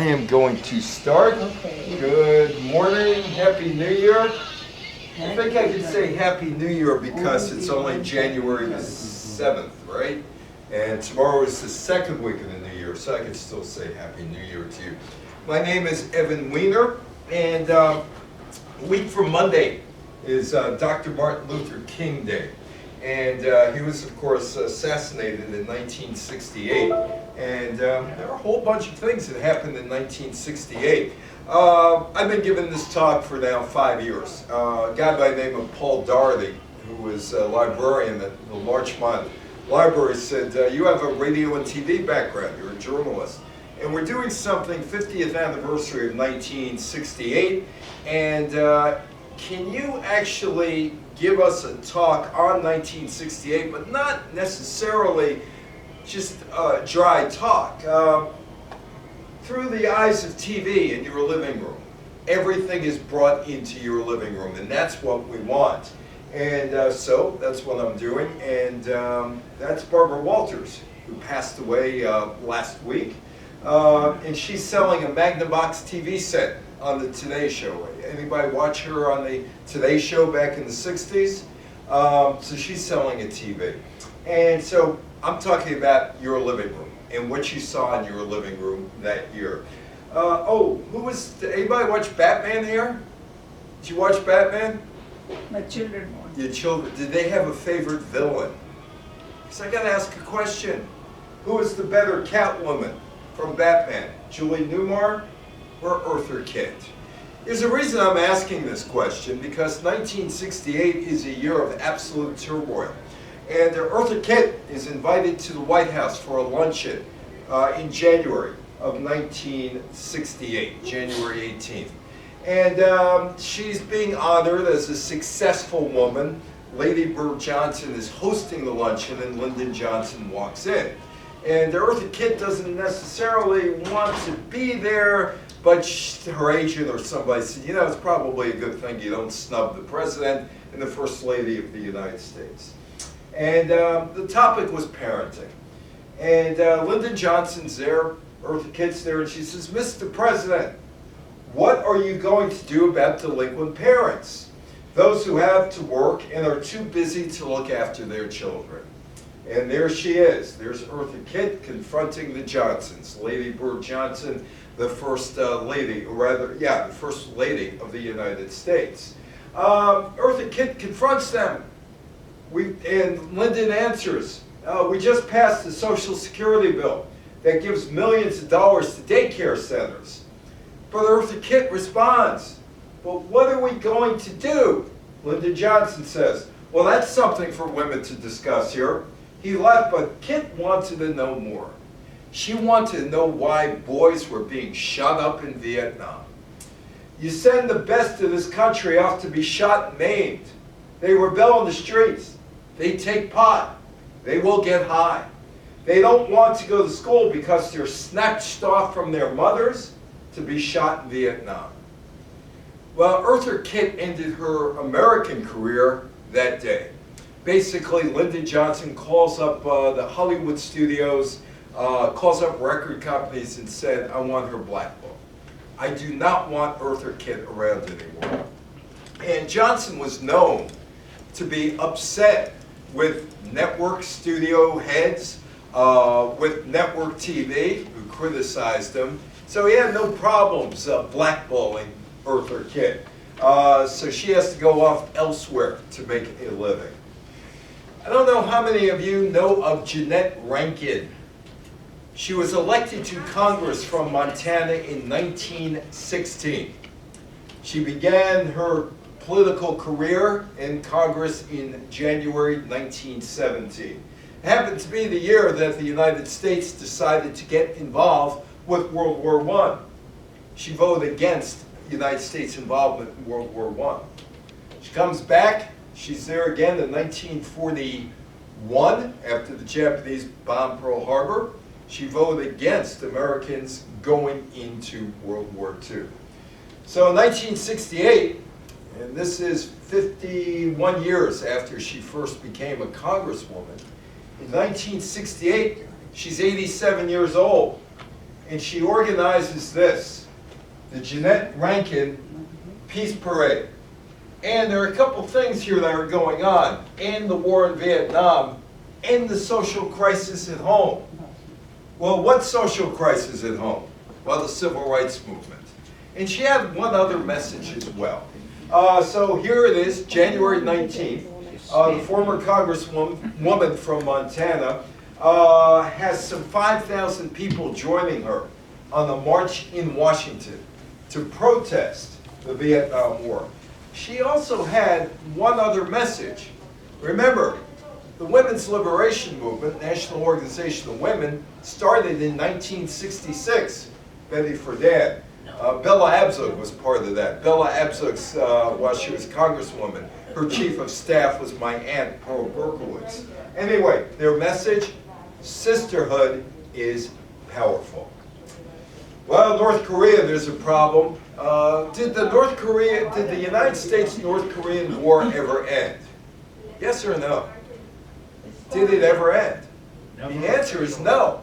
I am going to start. Okay. Good morning, Happy New Year. I think I could say Happy New Year because it's only January the 7th, right? And tomorrow is the second week of the New Year, so I could still say Happy New Year to you. My name is Evan Weiner, and a week from Monday is Dr. Martin Luther King Day. And he was, of course, assassinated in 1968. And there are a whole bunch of things that happened in 1968. I've been giving this talk for now 5 years. A guy by the name of Paul Daugherty, who was a librarian at the Larchmont Library, said, you have a radio and TV background, you're a journalist. And we're doing something 50th anniversary of 1968. And can you actually give us a talk on 1968, but not necessarily just dry talk, through the eyes of TV in your living room. Everything is brought into your living room, and that's what we want. And so that's what I'm doing, and that's Barbara Walters, who passed away last week. And she's selling a Magnavox TV set on the Today Show. Anybody watch her on the Today Show back in the 60s? So she's selling a TV. And so I'm talking about your living room and what you saw in your living room that year. Anybody watch Batman here? Did you watch Batman? My children want. Your children, did they have a favorite villain? Because I gotta ask a question. Who is the better Catwoman from Batman? Julie Newmar or Eartha Kitt? There's a reason I'm asking this question, because 1968 is a year of absolute turmoil. And Eartha Kitt is invited to the White House for a luncheon in January of 1968, January 18th. And she's being honored as a successful woman. Lady Bird Johnson is hosting the luncheon, and Lyndon Johnson walks in. And Eartha Kitt doesn't necessarily want to be there, but her agent or somebody said, you know, it's probably a good thing you don't snub the president and the First Lady of the United States. And the topic was parenting. And Lyndon Johnson's there, Eartha Kitt's there, and she says, Mr. President, what are you going to do about delinquent parents? Those who have to work and are too busy to look after their children. And there she is. There's Eartha Kitt confronting the Johnsons. Lady Bird Johnson, the first lady, or rather, yeah, the first lady of the United States. Eartha Kitt confronts them. And Lyndon answers, we just passed the Social Security bill that gives millions of dollars to daycare centers. But Eartha Kitt responds, but what are we going to do? Lyndon Johnson says, well, that's something for women to discuss here. He left, but Kitt wanted to know more. She wanted to know why boys were being shot up in Vietnam. You send the best of this country off to be shot and maimed. They rebel on the streets. They take pot. They will get high. They don't want to go to school because they're snatched off from their mothers to be shot in Vietnam. Well, Eartha Kitt ended her American career that day. Basically, Lyndon Johnson calls up the Hollywood studios, calls up record companies and said, I want her blackballed. I do not want Eartha Kitt around anymore. And Johnson was known to be upset with network studio heads, with network TV, who criticized him. So he had no problems blackballing Eartha Kitt. So she has to go off elsewhere to make a living. I don't know how many of you know of Jeannette Rankin. She was elected to Congress from Montana in 1916. She began her political career in Congress in January 1917. It happened to be the year that the United States decided to get involved with World War I. She voted against United States involvement in World War I. She comes back. She's there again in 1941 after the Japanese bombed Pearl Harbor. She voted against Americans going into World War II. So in 1968, and this is 51 years after she first became a congresswoman, in 1968, she's 87 years old. and she organizes this, the Jeanette Rankin Peace Parade. And there are a couple things here that are going on, and the war in Vietnam, and the social crisis at home. Well, what social crisis at home? Well, the civil rights movement. And she had one other message as well. So here it is, January 19th. The former congresswoman from Montana has some 5,000 people joining her on the march in Washington to protest the Vietnam War. She also had one other message. Remember, the Women's Liberation Movement, National Organization of Women, started in 1966. Betty Friedan. Bella Abzug was part of that. Bella Abzug, while she was Congresswoman, her chief of staff was my aunt, Pearl Berkowitz. Anyway, their message, sisterhood is powerful. Well, North Korea, there's a problem. Did the United States-North Korean War ever end? Yes or no? Did it ever end? The answer is no.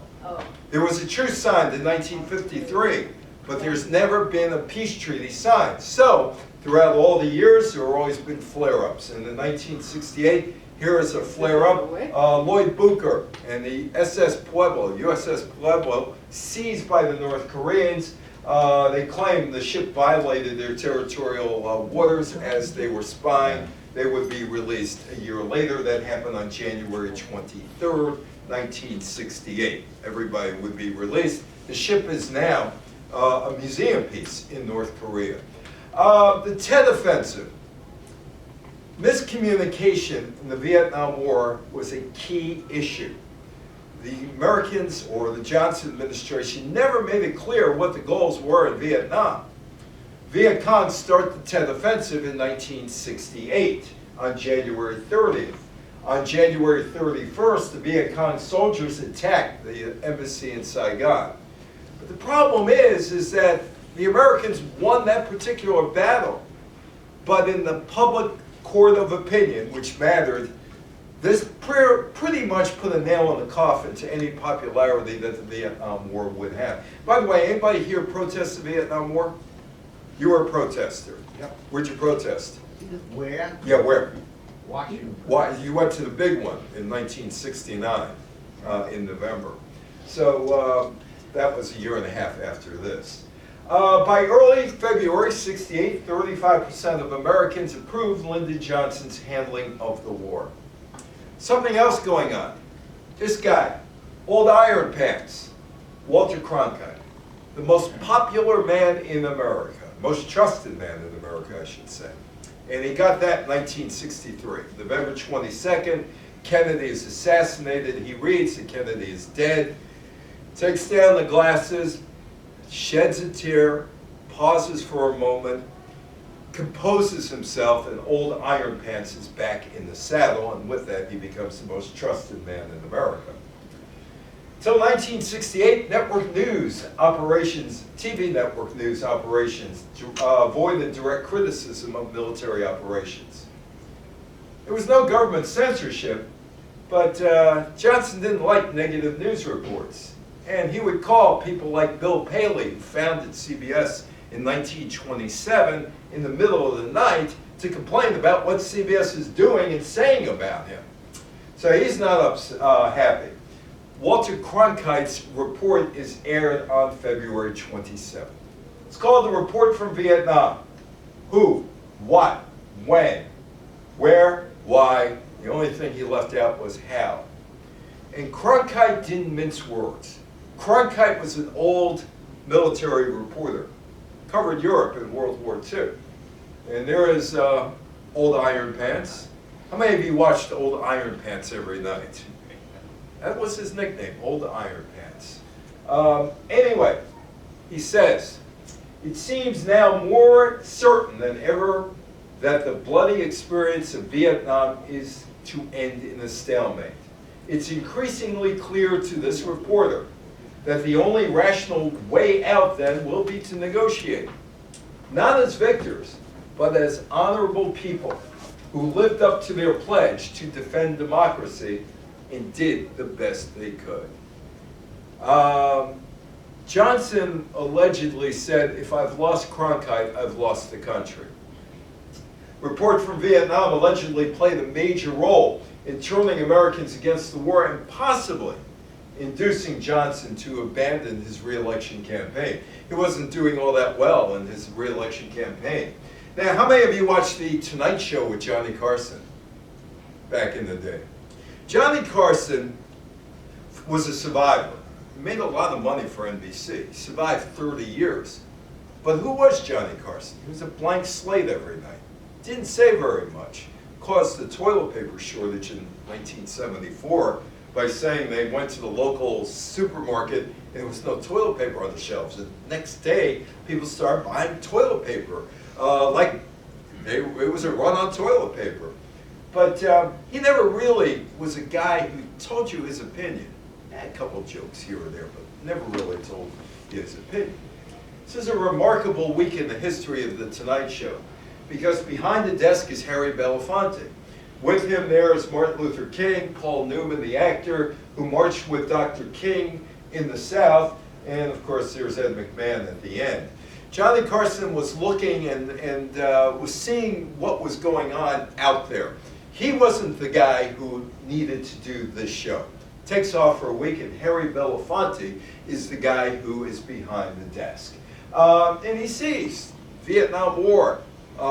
There was a truce signed in 1953, but there's never been a peace treaty signed. So, throughout all the years, there have always been flare-ups. And in 1968, here is a flare-up. Lloyd Booker and the USS Pueblo, seized by the North Koreans. They claimed the ship violated their territorial waters as they were spying. They would be released a year later. That happened on January 23rd, 1968. Everybody would be released. The ship is now a museum piece in North Korea. The Tet Offensive. Miscommunication in the Vietnam War was a key issue. The Americans, or the Johnson administration, never made it clear what the goals were in Vietnam. Viet Cong started the Tet Offensive in 1968 on January 30th. On January 31st, the Viet Cong soldiers attacked the embassy in Saigon. But the problem is that the Americans won that particular battle, but in the public court of opinion, which mattered, this pretty much put a nail in the coffin to any popularity that the Vietnam War would have. By the way, anybody here protest the Vietnam War? You were a protester. Yep. Where'd you protest? Where? Yeah, where? Washington. Why, you went to the big one in 1969 in November. So that was a year and a half after this. By early February 68, 35% of Americans approved Lyndon Johnson's handling of the war. Something else going on. This guy, Old Iron Pants, Walter Cronkite, the most popular man in America, most trusted man in America, I should say. And he got that in 1963. November 22nd, Kennedy is assassinated. He reads that Kennedy is dead, takes down the glasses, sheds a tear, pauses for a moment, composes himself, and Old Iron Pants is back in the saddle, and with that he becomes the most trusted man in America. Till 1968, network news operations, TV network news operations, avoided direct criticism of military operations. There was no government censorship, but Johnson didn't like negative news reports. And he would call people like Bill Paley, who founded CBS in 1927, in the middle of the night to complain about what CBS is doing and saying about him. So he's not happy. Walter Cronkite's report is aired on February 27th. It's called The Report from Vietnam. Who, what, when, where, why. The only thing he left out was how. And Cronkite didn't mince words. Cronkite was an old military reporter, covered Europe in World War II. And there is Old Iron Pants. How many of you watched Old Iron Pants every night? That was his nickname, Old Iron Pants. Anyway, he says, it seems now more certain than ever that the bloody experience of Vietnam is to end in a stalemate. It's increasingly clear to this reporter that the only rational way out then will be to negotiate, not as victors, but as honorable people who lived up to their pledge to defend democracy and did the best they could. Johnson allegedly said, if I've lost Cronkite, I've lost the country. Report from Vietnam allegedly played a major role in turning Americans against the war and possibly inducing Johnson to abandon his re-election campaign. He wasn't doing all that well in his re-election campaign. Now, how many of you watched The Tonight Show with Johnny Carson back in the day? Johnny Carson was a survivor. He made a lot of money for NBC. He survived 30 years. But who was Johnny Carson? He was a blank slate every night. Didn't say very much. Caused the toilet paper shortage in 1974 by saying they went to the local supermarket and there was no toilet paper on the shelves. And the next day, people started buying toilet paper. It was a run on toilet paper. But he never really was a guy who told you his opinion. He had a couple jokes here or there, but never really told you his opinion. This is a remarkable week in the history of The Tonight Show, because behind the desk is Harry Belafonte. With him there is Martin Luther King, Paul Newman, the actor, who marched with Dr. King in the South, and of course there's Ed McMahon at the end. Johnny Carson was looking and was seeing what was going on out there. He wasn't the guy who needed to do this show. Takes off for a week, and Harry Belafonte is the guy who is behind the desk. And he sees Vietnam War, a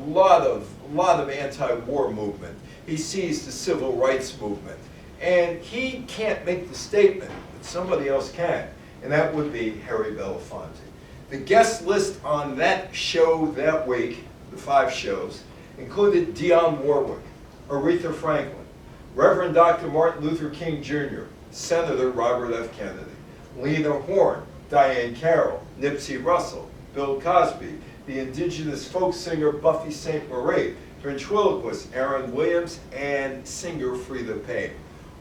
lot of anti-war movement. He sees the civil rights movement. And he can't make the statement, but somebody else can, and that would be Harry Belafonte. The guest list on that show that week, the 5 shows, included Dionne Warwick, Aretha Franklin, Reverend Dr. Martin Luther King Jr., Senator Robert F. Kennedy, Lena Horne, Diane Carroll, Nipsey Russell, Bill Cosby, the indigenous folk singer Buffy St. Marie, ventriloquist Aaron Williams, and singer Frida Payne.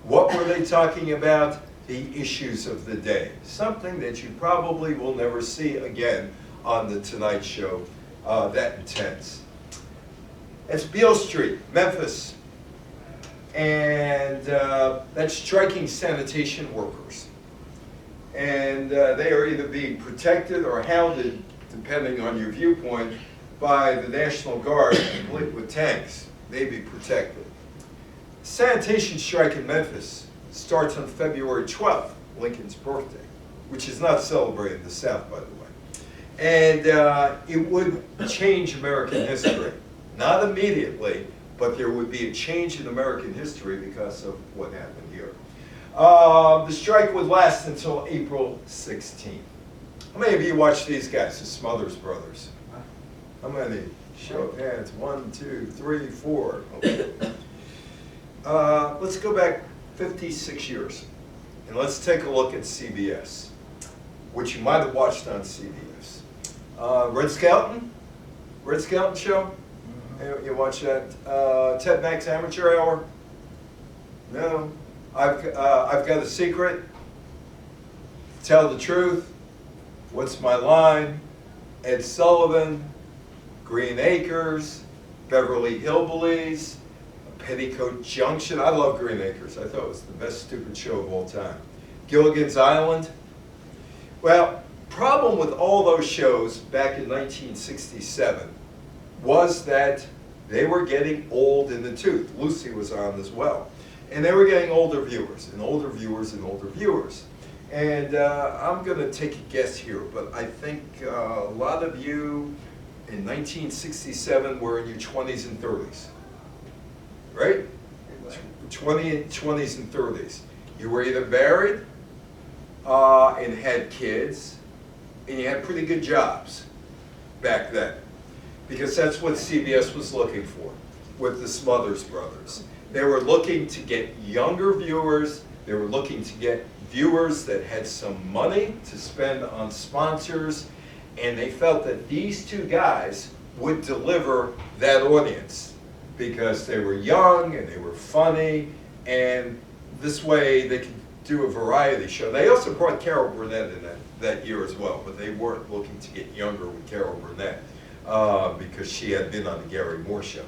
What were they talking about? The issues of the day. Something that you probably will never see again on The Tonight Show, that intense. It's Beale Street, Memphis. And that's striking sanitation workers. And they are either being protected or hounded, depending on your viewpoint, by the National Guard, complete with tanks. They be protected. Sanitation strike in Memphis starts on February 12th, Lincoln's birthday, which is not celebrated in the South, by the way. And it would change American history. Not immediately, but there would be a change in American history because of what happened here. The strike would last until April 16th. How many of you watch these guys, the Smothers Brothers? How many? Show of hands. 1, 2, 3, 4. Okay. Let's go back 56 years, and let's take a look at CBS, which you might have watched on CBS. Red Skelton? Red Skelton Show? You watch that? Ted Mack's Amateur Hour? No. I've Got a Secret. Tell the Truth. What's My Line? Ed Sullivan. Green Acres. Beverly Hillbillies. Petticoat Junction. I love Green Acres. I thought it was the best stupid show of all time. Gilligan's Island. Well, problem with all those shows back in 1967 was that they were getting old in the tooth. Lucy was on as well. And they were getting older viewers, and older viewers, and older viewers. And I'm going to take a guess here, but I think a lot of you in 1967 were in your 20s and 30s. Right? 20s and 30s. You were either married and had kids, and you had pretty good jobs back then. Because that's what CBS was looking for with the Smothers Brothers. They were looking to get younger viewers. They were looking to get viewers that had some money to spend on sponsors. And they felt that these 2 guys would deliver that audience because they were young and they were funny. And this way they could do a variety show. They also brought Carol Burnett in that year as well, but they weren't looking to get younger with Carol Burnett. Because she had been on the Gary Moore Show.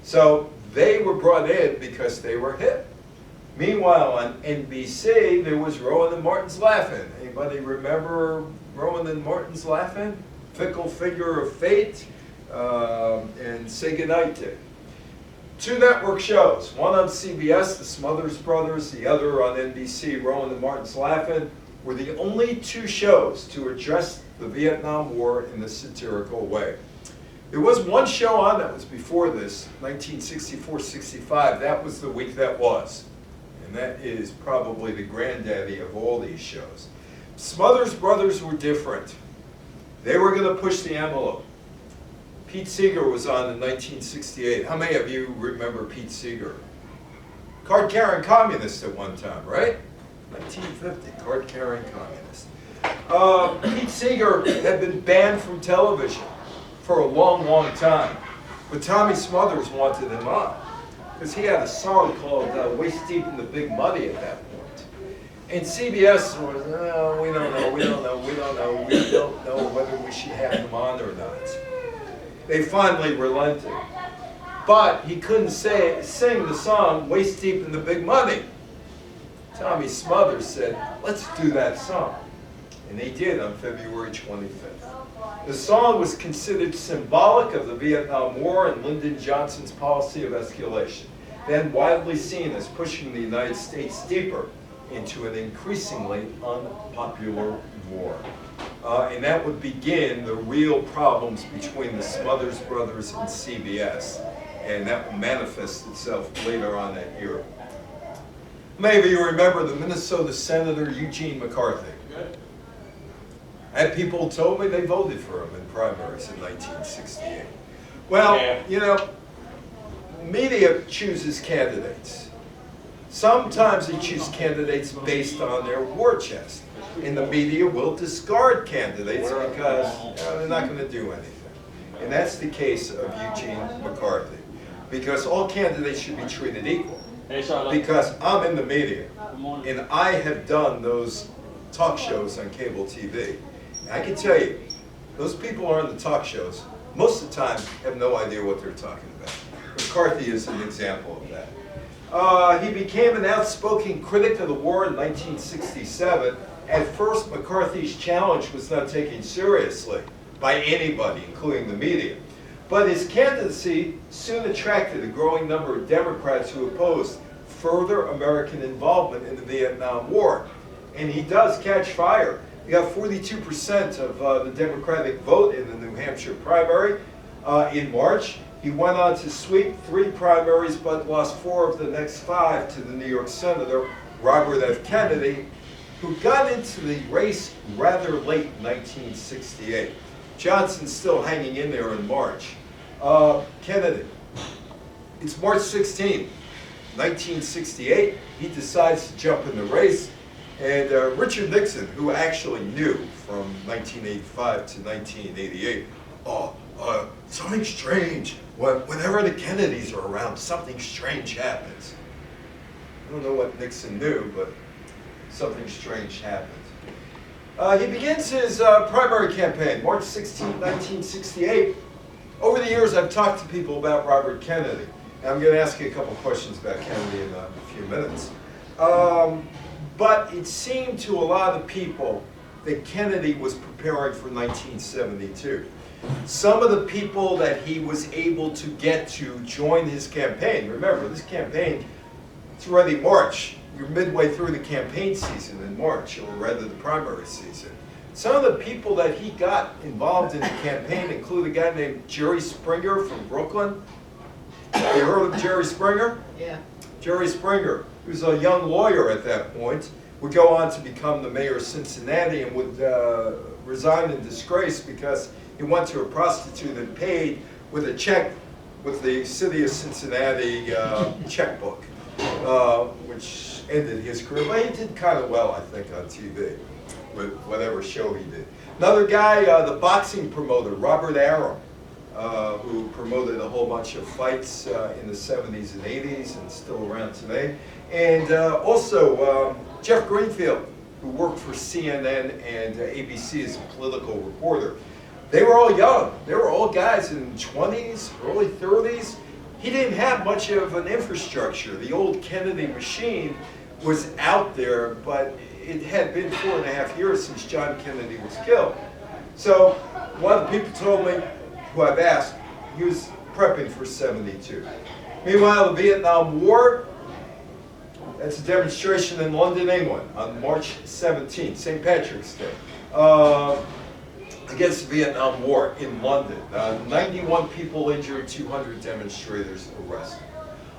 So they were brought in because they were hip. Meanwhile, on NBC, there was Rowan and Martin's Laugh-In. Anybody remember Rowan and Martin's Laugh-In? Fickle Figure of Fate, and Say Goodnight Dick. Two network shows, one on CBS, The Smothers Brothers, the other on NBC, Rowan and Martin's Laugh-In, were the only two shows to address the Vietnam War in a satirical way. There was one show on that was before this, 1964-65. That was The Week That Was. And that is probably the granddaddy of all these shows. Smothers Brothers were different. They were going to push the envelope. Pete Seeger was on in 1968. How many of you remember Pete Seeger? Card-carrying communist at one time, right? 1950, card-carrying communist. Pete Seeger had been banned from television for a long, long time. But Tommy Smothers wanted him on, because he had a song called Waist Deep in the Big Muddy at that point. And CBS was, oh, we don't know whether we should have him on or not. They finally relented. But he couldn't sing the song Waist Deep in the Big Muddy. Tommy Smothers said, let's do that song. And they did on February 25th. The song was considered symbolic of the Vietnam War and Lyndon Johnson's policy of escalation, then widely seen as pushing the United States deeper into an increasingly unpopular war. And that would begin the real problems between the Smothers Brothers and CBS, and that will manifest itself later on that year. Many of you remember the Minnesota Senator Eugene McCarthy. I had people told me they voted for him in primaries in 1968. Well, you know, media chooses candidates. Sometimes they choose candidates based on their war chest. And the media will discard candidates because they're not going to do anything. And that's the case of Eugene McCarthy. Because all candidates should be treated equal. Because I'm in the media, and I have done those talk shows on cable TV. And I can tell you, those people are on the talk shows, most of the time have no idea what they're talking about. McCarthy is an example of that. He became an outspoken critic of the war in 1967. At first, McCarthy's challenge was not taken seriously by anybody, including the media. But his candidacy soon attracted a growing number of Democrats who opposed further American involvement in the Vietnam War. And he does catch fire. He got 42% of the Democratic vote in the New Hampshire primary in March. He went on to sweep 3 primaries, but lost 4 of the next 5 to the New York Senator, Robert F. Kennedy, who got into the race rather late in 1968. Johnson's still hanging in there in March. Kennedy, it's March 16, 1968. He decides to jump in the race. And Richard Nixon, who actually knew from 1985 to 1988, something strange. Whenever the Kennedys are around, something strange happens. I don't know what Nixon knew, but something strange happened. He begins his primary campaign, March 16, 1968. Over the years, I've talked to people about Robert Kennedy. And I'm going to ask you a couple questions about Kennedy in a few minutes. But it seemed to a lot of people that Kennedy was preparing for 1972. Some of the people that he was able to get to join his campaign, remember, this campaign, it's already March. You're midway through the campaign season in March, or rather the primary season. Some of the people that he got involved in the campaign include a guy named Jerry Springer from Brooklyn. You heard of Jerry Springer? Yeah. Jerry Springer, who was a young lawyer at that point, would go on to become the mayor of Cincinnati and would resign in disgrace because he went to a prostitute and paid with a check with the city of Cincinnati checkbook, which ended his career. But he did kind of well, I think, on TV with whatever show he did. Another guy, the boxing promoter, Robert Arum, who promoted a whole bunch of fights in the 70s and 80s and still around today. And also Jeff Greenfield, who worked for CNN and ABC as a political reporter. They were all young. They were all guys in 20s, early 30s, he didn't have much of an infrastructure. The old Kennedy machine was out there, but it had been 4.5 years since John Kennedy was killed. So one of the people told me, who I've asked, he was prepping for 72. Meanwhile, the Vietnam War, that's a demonstration in London, England, on March 17th, St. Patrick's Day, against the Vietnam War in London. 91 people injured, 200 demonstrators arrested.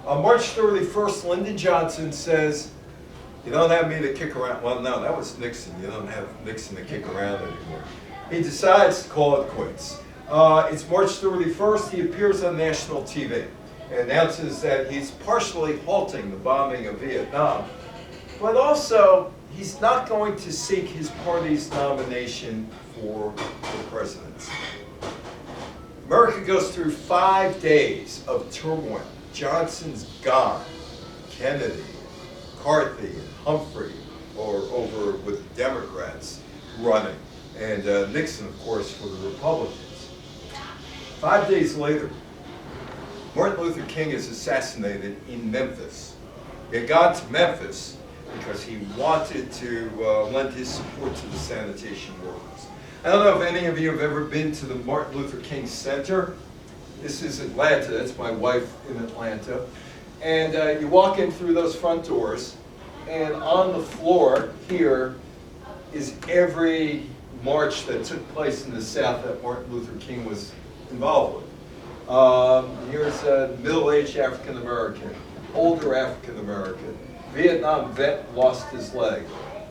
On March 31st, Lyndon Johnson says, "You don't have me to kick around." Well, no, that was Nixon. You don't have Nixon to kick around anymore. He decides to call it quits. It's March 31st. He appears on national TV and announces that he's partially halting the bombing of Vietnam, but also he's not going to seek his party's nomination for the presidency. America goes through 5 days of turmoil. Johnson's gone. Kennedy, McCarthy, and Humphrey are over with the Democrats running, and Nixon, of course, for the Republicans. 5 days later, Martin Luther King is assassinated in Memphis. He had gone to Memphis because he wanted to lend his support to the sanitation workers. I don't know if any of you have ever been to the Martin Luther King Center. This is Atlanta. That's my wife in Atlanta. And you walk in through those front doors, and on the floor here is every march that took place in the South that Martin Luther King was involved with. Here's a middle-aged African American, older African American, Vietnam vet lost his leg,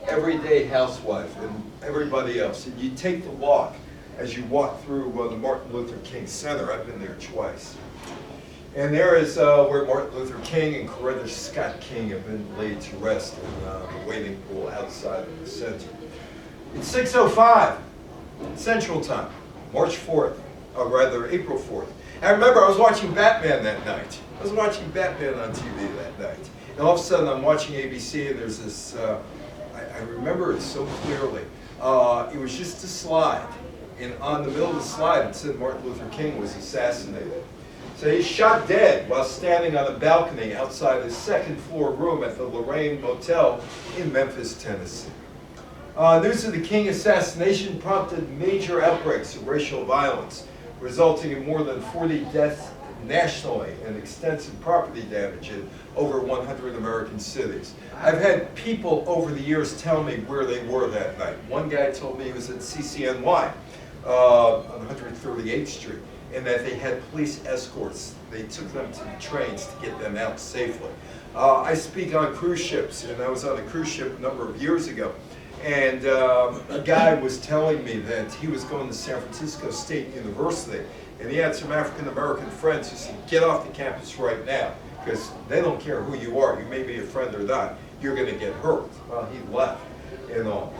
everyday housewife, and everybody else. And you take the walk as you walk through the Martin Luther King Center. I've been there twice. And there is where Martin Luther King and Coretta Scott King have been laid to rest in the waiting pool outside of the center. It's 6:05 Central Time, March 4th, or rather April 4th. I remember I was watching Batman that night. I was watching Batman on TV that night. And all of a sudden I'm watching ABC and there's this, I remember it so clearly. It was just a slide. And on the middle of the slide it said Martin Luther King was assassinated. So he's shot dead while standing on a balcony outside his second-floor room at the Lorraine Motel in Memphis, Tennessee. News of the King assassination prompted major outbreaks of racial violence, resulting in more than 40 deaths nationally and extensive property damage in over 100 American cities. I've had people over the years tell me where they were that night. One guy told me he was at CCNY on 138th Street, and that they had police escorts. They took them to the trains to get them out safely. I speak on cruise ships, and I was on a cruise ship a number of years ago. And a guy was telling me that he was going to San Francisco State University, and he had some African American friends who said, "Get off the campus right now, because they don't care who you are. You may be a friend or not. You're going to get hurt." Well, he left and all.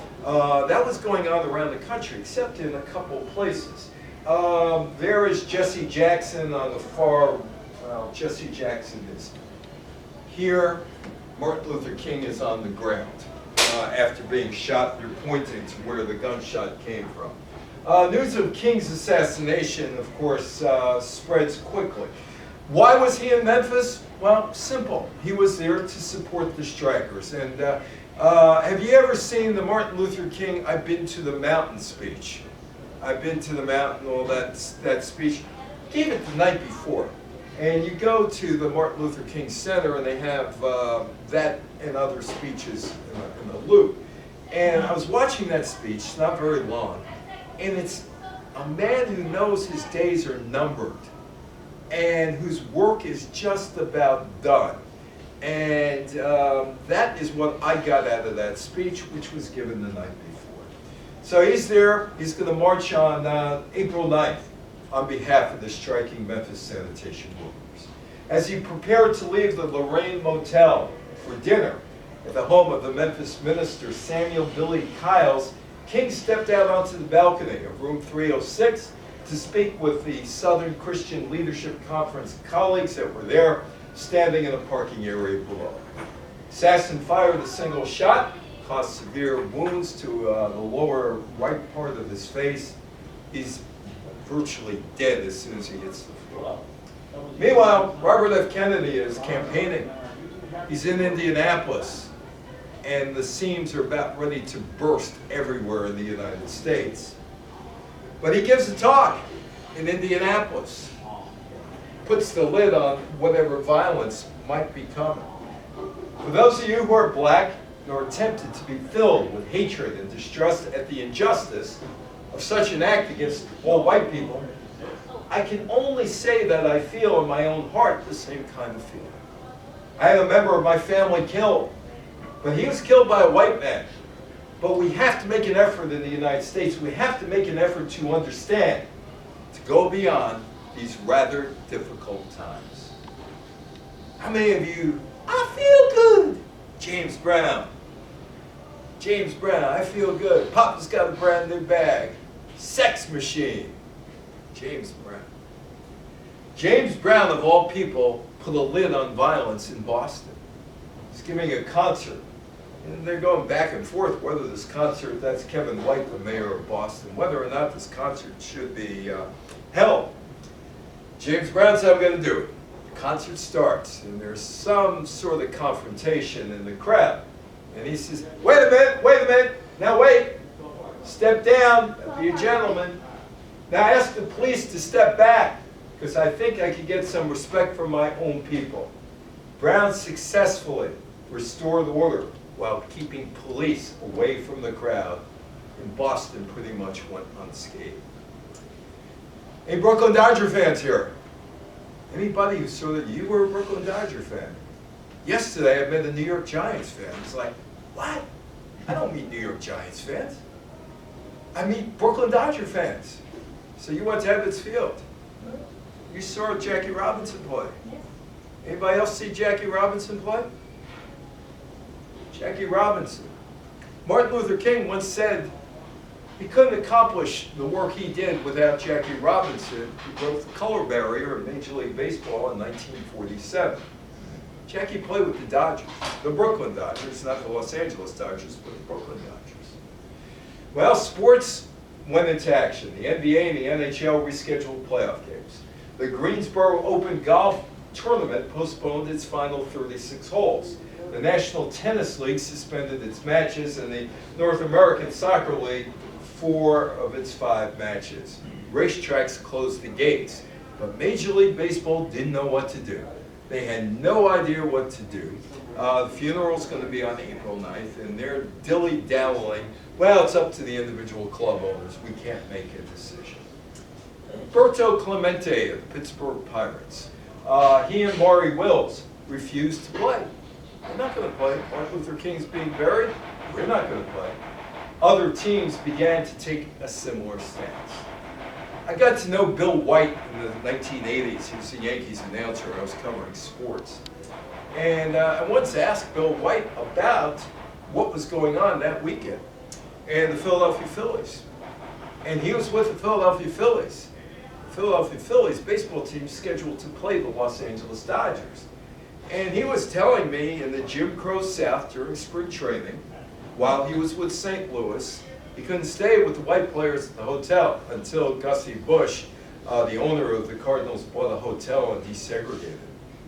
That was going on around the country, except in a couple places. There is Jesse Jackson on the far, well, Jesse Jackson is here. Martin Luther King is on the ground. After being shot, you're pointing to where the gunshot came from. News of King's assassination, of course, spreads quickly. Why was he in Memphis? Well, simple. He was there to support the strikers. And have you ever seen the Martin Luther King "I've been to the mountain" speech? I've been to the mountain, all that speech. He gave it the night before. And you go to the Martin Luther King Center and they have that and other speeches in a loop. And I was watching that speech, not very long, and it's a man who knows his days are numbered and whose work is just about done. And that is what I got out of that speech, which was given the night before. So he's there, he's going to march on April 9th. On behalf of the striking Memphis sanitation workers. As he prepared to leave the Lorraine Motel for dinner at the home of the Memphis minister Samuel Billy Kyles, King stepped out onto the balcony of room 306 to speak with the Southern Christian Leadership Conference colleagues that were there, standing in a parking area below. Assassin fired a single shot, caused severe wounds to the lower right part of his face. He's virtually dead as soon as he hits the floor. Meanwhile, Robert F. Kennedy is campaigning. He's in Indianapolis, and the seams are about ready to burst everywhere in the United States. But he gives a talk in Indianapolis, puts the lid on whatever violence might be coming. For those of you who are black and are tempted to be filled with hatred and distrust at the injustice of such an act against all white people, I can only say that I feel in my own heart the same kind of feeling. I had a member of my family killed, but he was killed by a white man. But we have to make an effort in the United States. We have to make an effort to understand, to go beyond these rather difficult times. How many of you, I feel good? James Brown. James Brown, I feel good. Papa's got a brand new bag. Sex Machine. James Brown. James Brown, of all people, put a lid on violence in Boston. He's giving a concert. And they're going back and forth whether this concert, that's Kevin White, the mayor of Boston, whether or not this concert should be held. James Brown said, I'm going to do it. The concert starts, and there's some sort of confrontation in the crowd. And he says, wait a minute, now wait. Step down, be a gentleman. Now ask the police to step back, because I think I could get some respect from my own people. Brown successfully restored order while keeping police away from the crowd, and Boston pretty much went unscathed. Any Brooklyn Dodger fans here? Anybody who saw that you were a Brooklyn Dodger fan? Yesterday I met a New York Giants fan. It's like, what? I don't meet New York Giants fans. I meet Brooklyn Dodger fans. So you went to Ebbets Field. You saw Jackie Robinson play. Anybody else see Jackie Robinson play? Jackie Robinson. Martin Luther King once said he couldn't accomplish the work he did without Jackie Robinson, who broke the color barrier in Major League Baseball in 1947. Jackie played with the Dodgers, the Brooklyn Dodgers, not the Los Angeles Dodgers, but the Brooklyn Dodgers. Well, sports went into action. The NBA and the NHL rescheduled playoff games. The Greensboro Open Golf Tournament postponed its final 36 holes. The National Tennis League suspended its matches, and the North American Soccer League 4 of its 5 matches. Racetracks closed the gates, but Major League Baseball didn't know what to do. They had no idea what to do. The funeral's going to be on April 9th, and they're dilly-dallying. Well, it's up to the individual club owners. We can't make a decision. Roberto Clemente of the Pittsburgh Pirates. He and Maury Wills refused to play. They're not going to play. Martin Luther King's being buried. We're not going to play. Other teams began to take a similar stance. I got to know Bill White in the 1980s. He was the Yankees announcer. I was covering sports. And I once asked Bill White about what was going on that weekend and the Philadelphia Phillies. And he was with the Philadelphia Phillies. The Philadelphia Phillies baseball team scheduled to play the Los Angeles Dodgers. And he was telling me in the Jim Crow South during spring training, while he was with St. Louis, he couldn't stay with the white players at the hotel until Gussie Busch, the owner of the Cardinals, bought a hotel and desegregated.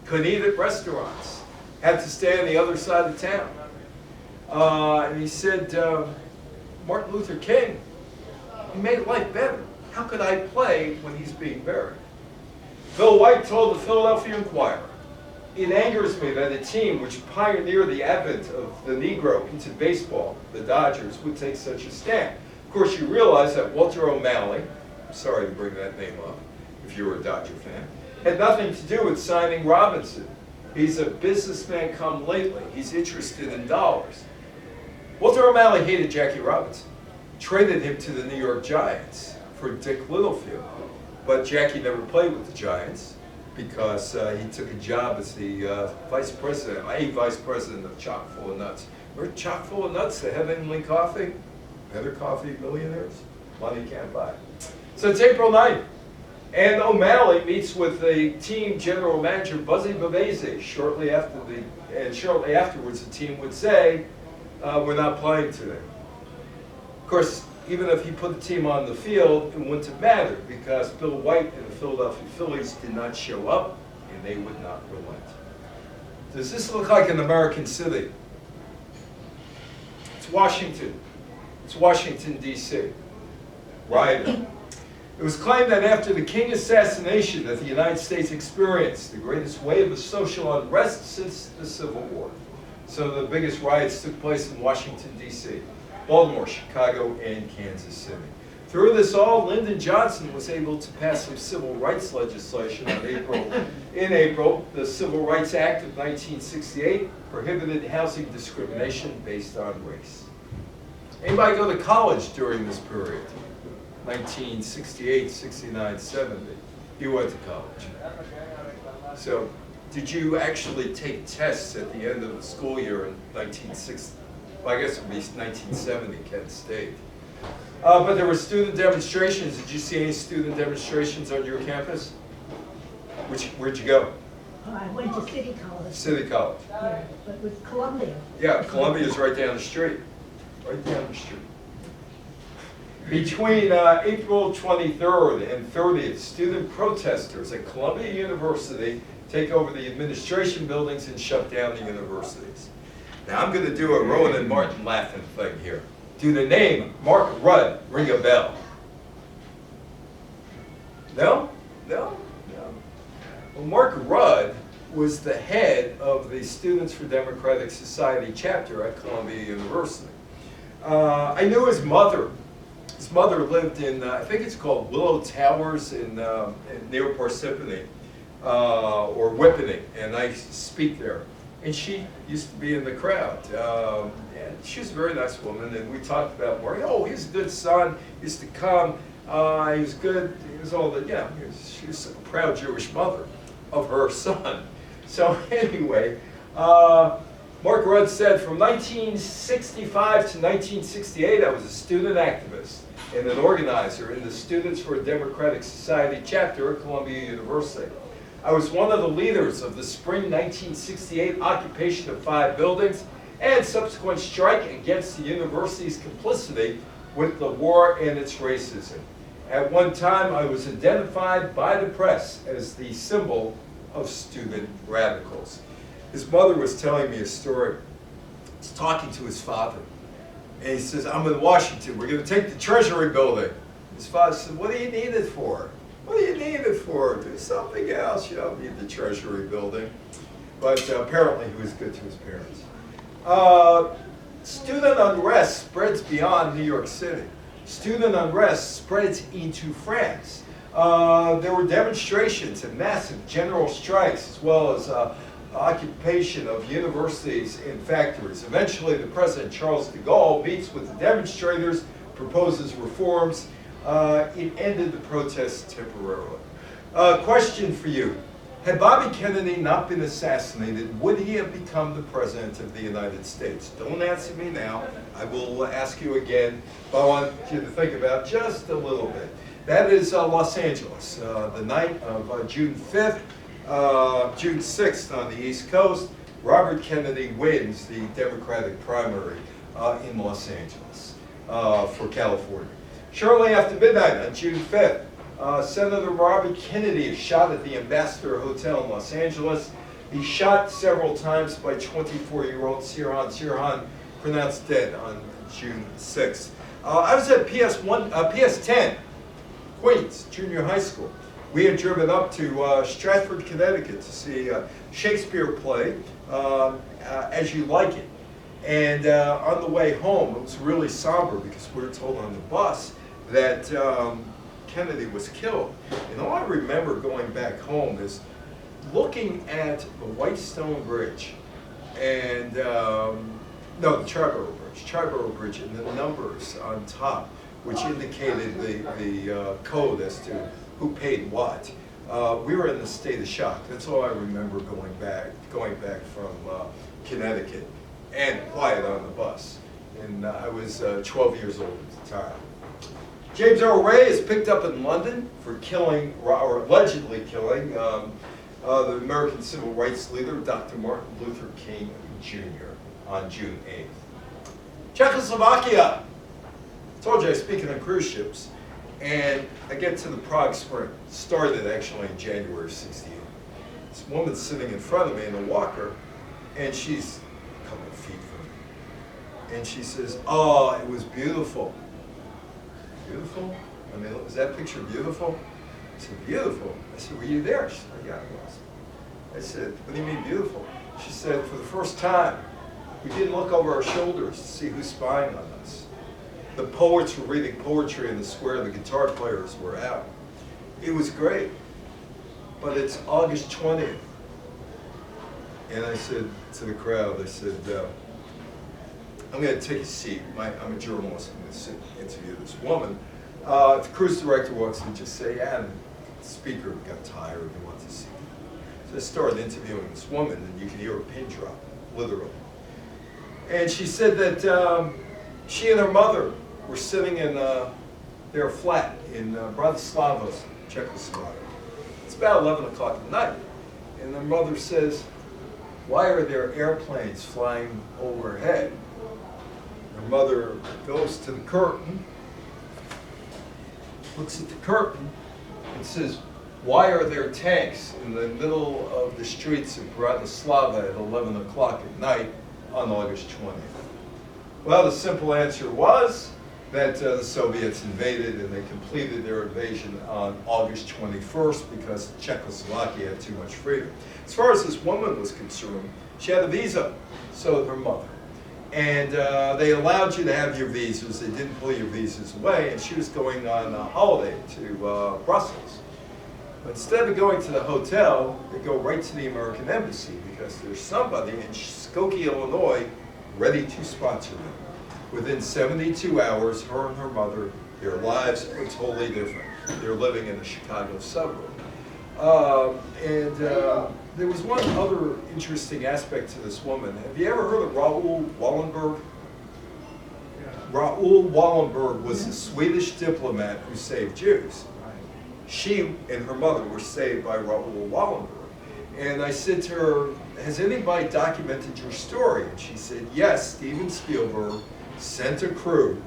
Couldn't eat at restaurants. Had to stay on the other side of town. And he said, Martin Luther King, he made life better. How could I play when he's being buried? Bill White told the Philadelphia Inquirer, it angers me that a team which pioneered the advent of the Negro into baseball, the Dodgers, would take such a stand. Of course, you realize that Walter O'Malley, I'm sorry to bring that name up if you're a Dodger fan, had nothing to do with signing Robinson. He's a businessman come lately. He's interested in dollars. Walter O'Malley hated Jackie Robinson, traded him to the New York Giants for Dick Littlefield. But Jackie never played with the Giants because he took a job as the vice president of Chock full of Nuts. Remember Chock full of Nuts, the Heavenly Coffee? Better coffee, millionaires? Money can't buy. So it's April 9th. And O'Malley meets with the team general manager, Buzzy Bavese, shortly afterwards the team would say, we're not playing today. Of course, even if he put the team on the field, it wouldn't have mattered because Bill White and the Philadelphia Phillies did not show up, and they would not relent. Does this look like an American city? It's Washington. It's Washington, D.C. Rioting. It was claimed that after the King assassination that the United States experienced the greatest wave of social unrest since the Civil War. So the biggest riots took place in Washington, D.C., Baltimore, Chicago, and Kansas City. Through this all, Lyndon Johnson was able to pass some civil rights legislation in April. The Civil Rights Act of 1968 prohibited housing discrimination based on race. Anybody go to college during this period? 1968, 69, 70. You went to college. So, did you actually take tests at the end of the school year in 1960? Well, I guess it would be 1970, Kent State. But there were student demonstrations. Did you see any student demonstrations on your campus? Where'd you go? I went to City College. City College. Yeah, but with Columbia. Yeah, Columbia's right down the street. Right down the street. Between April 23rd and 30th, student protesters at Columbia University take over the administration buildings and shut down the universities. Now I'm going to do a Rowan and Martin laughing thing here. Do the name Mark Rudd ring a bell? No? No? No. Well, Mark Rudd was the head of the Students for Democratic Society chapter at Columbia University. I knew his mother. His mother lived in, I think it's called Willow Towers in near Parsippany, or Whippany, and I used to speak there. And she used to be in the crowd. And she was a very nice woman, and we talked about Mark. Oh, he's a good son. He used to come. He was good. He was all that. Yeah, she was a proud Jewish mother of her son. So anyway, Mark Rudd said, from 1965 to 1968, I was a student activist and an organizer in the Students for a Democratic Society chapter at Columbia University. I was one of the leaders of the spring 1968 occupation of 5 buildings and subsequent strike against the university's complicity with the war and its racism. At one time, I was identified by the press as the symbol of student radicals. His mother was telling me a story. He's talking to his father. And he says, I'm in Washington. We're going to take the Treasury building. His father said, what do you need it for? What do you need it for? Do something else. You don't need the Treasury building. But apparently he was good to his parents. Student unrest spreads beyond New York City. Student unrest spreads into France. There were demonstrations and massive general strikes, as well as occupation of universities and factories. Eventually, the President, Charles de Gaulle, meets with the demonstrators, proposes reforms. It ended the protests temporarily. Question for you. Had Bobby Kennedy not been assassinated, would he have become the President of the United States? Don't answer me now. I will ask you again, but I want you to think about just a little bit. That is Los Angeles, the night of June 5th, June 6th on the East Coast. Robert Kennedy wins the Democratic primary in Los Angeles for California. Shortly after midnight on June 5th, Senator Robert Kennedy is shot at the Ambassador Hotel in Los Angeles. He's shot several times by 24-year-old Sirhan Sirhan, pronounced dead on June 6th. I was at PS10, Queens Junior High School. We had driven up to Stratford, Connecticut to see a Shakespeare play, As You Like It. And on the way home, it was really somber because we were told on the bus that Kennedy was killed. And all I remember going back home is looking at the White Stone Bridge and, no, the Triborough Bridge, and the numbers on top, which indicated the code as to who paid what. We were in a state of shock. That's all I remember going back from Connecticut, and quiet on the bus. And I was 12 years old at the time. James Earl Ray is picked up in London for killing, or allegedly killing, the American civil rights leader, Dr. Martin Luther King Jr. on June 8th. Czechoslovakia. told you I was speaking on cruise ships, and I get to the Prague Spring. Started actually in January of '68. This woman's sitting in front of me in a walker, and she's a couple of feet from me. And she says, "Oh, it was beautiful." Beautiful? I mean, is that picture beautiful? I said, "Beautiful." I said, "Were you there?" She said, "Yeah, I was." I said, "What do you mean beautiful?" She said, "For the first time, we didn't look over our shoulders to see who's spying on us. The poets were reading poetry in the square, the guitar players were out. It was great, but it's August 20th. And I said to the crowd, I said, "I'm going to take a seat. I'm a journalist. I'm going to sit and interview this woman. If the cruise director wants to just say, yeah, and the speaker got tired and wants to see." So I started interviewing this woman, and you could hear a pin drop, literally. And she said that she and her mother were sitting in their flat in Bratislava, Czechoslovakia. It's about 11 o'clock at night. And their mother says, "Why are there airplanes flying overhead?" Her mother goes to the curtain, looks at the curtain, and says, "Why are there tanks in the middle of the streets of Bratislava at 11 o'clock at night on August 20th? Well, the simple answer was that the Soviets invaded, and they completed their invasion on August 21st because Czechoslovakia had too much freedom. As far as this woman was concerned, she had a visa, so did her mother. And they allowed you to have your visas. They didn't pull your visas away, and she was going on a holiday to Brussels. But instead of going to the hotel, they go right to the American Embassy because there's somebody in Skokie, Illinois, ready to sponsor them. Within 72 hours, her and her mother, their lives are totally different. They're living in a Chicago suburb. There was one other interesting aspect to this woman. Have you ever heard of Raoul Wallenberg? Yeah. Raoul Wallenberg was a Swedish diplomat who saved Jews. Right. She and her mother were saved by Raoul Wallenberg. And I said to her, "Has anybody documented your story?" And she said, "Yes, Steven Spielberg sent a crew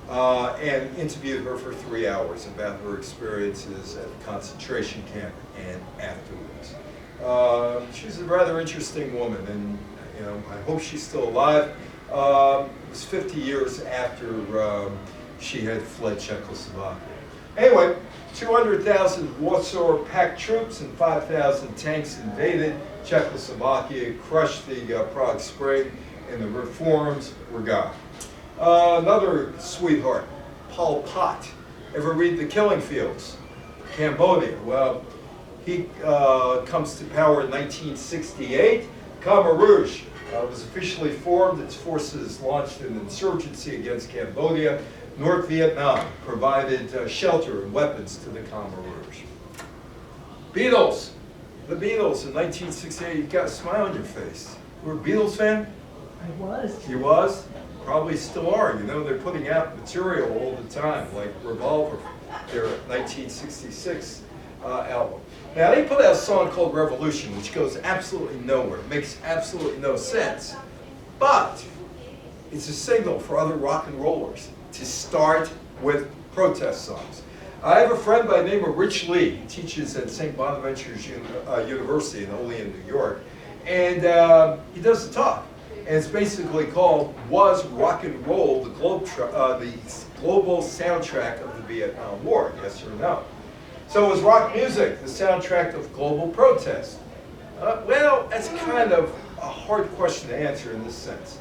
and interviewed her for 3 hours about her experiences at the concentration camp and afterwards." She's a rather interesting woman, and I hope she's still alive. It was 50 years after she had fled Czechoslovakia. Anyway, 200,000 Warsaw packed troops and 5,000 tanks invaded Czechoslovakia, crushed the Prague Spring, and the reforms were gone. Another sweetheart, Pol Pot. Ever read The Killing Fields? Cambodia. Well, he comes to power in 1968. Khmer Rouge was officially formed. Its forces launched an insurgency against Cambodia. North Vietnam provided shelter and weapons to the Khmer Rouge. Beatles. The Beatles in 1968. You've got a smile on your face. You were a Beatles fan? I was. You was? Probably still are. They're putting out material all the time, like Revolver, their 1966 album. Now, they put out a song called Revolution, which goes absolutely nowhere. It makes absolutely no sense. But it's a signal for other rock and rollers to start with protest songs. I have a friend by the name of Rich Lee. He teaches at St. Bonaventure's University in Olean, New York. And he does a talk. And it's basically called, "Was Rock and Roll the global soundtrack of the Vietnam War, yes or no?" So was rock music the soundtrack of global protest? Well, that's kind of a hard question to answer in this sense.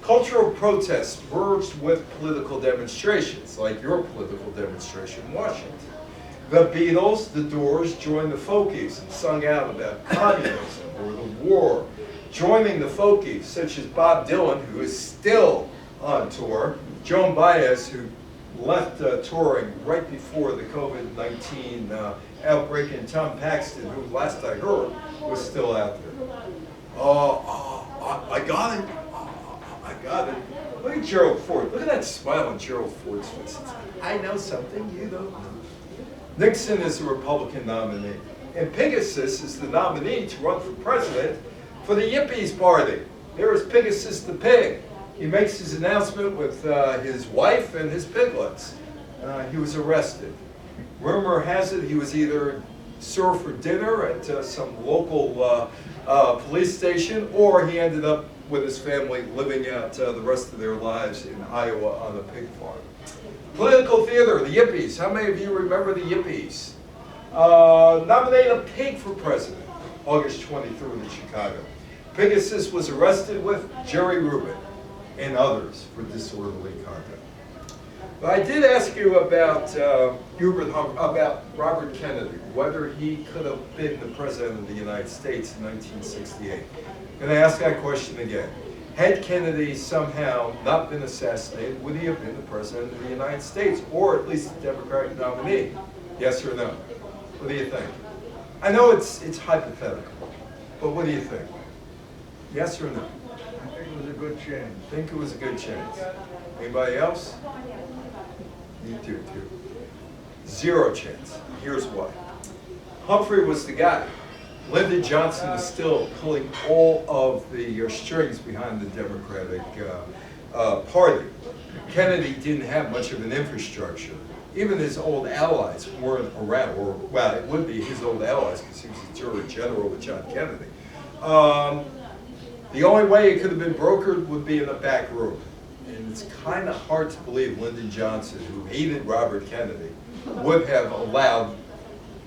Cultural protests merged with political demonstrations, like your political demonstration in Washington. The Beatles, the Doors joined the Folkies and sung out about communism or the war. Joining the Folkies, such as Bob Dylan, who is still on tour, Joan Baez, who left touring right before the COVID-19 outbreak, and Tom Paxton, who last I heard was still out there. I got it. I got it. Look at Gerald Ford. Look at that smile on Gerald Ford's face. I know something you don't know. Nixon is the Republican nominee, and Pegasus is the nominee to run for president for the Yippies Party. There is Pegasus the pig. He makes his announcement with his wife and his piglets. He was arrested. Rumor has it he was either served for dinner at some local police station, or he ended up with his family living out the rest of their lives in Iowa on a pig farm. Political theater, the Yippies. How many of you remember the Yippies? Nominated a pig for president, August 23rd in Chicago. Pegasus was arrested with Jerry Rubin and others for disorderly conduct. But I did ask you about about Robert Kennedy, whether he could have been the president of the United States in 1968. And I ask that question again. Had Kennedy somehow not been assassinated, would he have been the president of the United States, or at least the Democratic nominee? Yes or no? What do you think? I know it's hypothetical, but what do you think? Yes or no? I think it was a good chance. Think it was a good chance. Anybody else? You do too. Zero chance. Here's why. Humphrey was the guy. Lyndon Johnson was still pulling all of the strings behind the Democratic Party. Kennedy didn't have much of an infrastructure. Even his old allies weren't around, or, well, it would be his old allies because he was a jury general with John Kennedy. The only way it could have been brokered would be in a back room. And it's kind of hard to believe Lyndon Johnson, who hated Robert Kennedy, would have allowed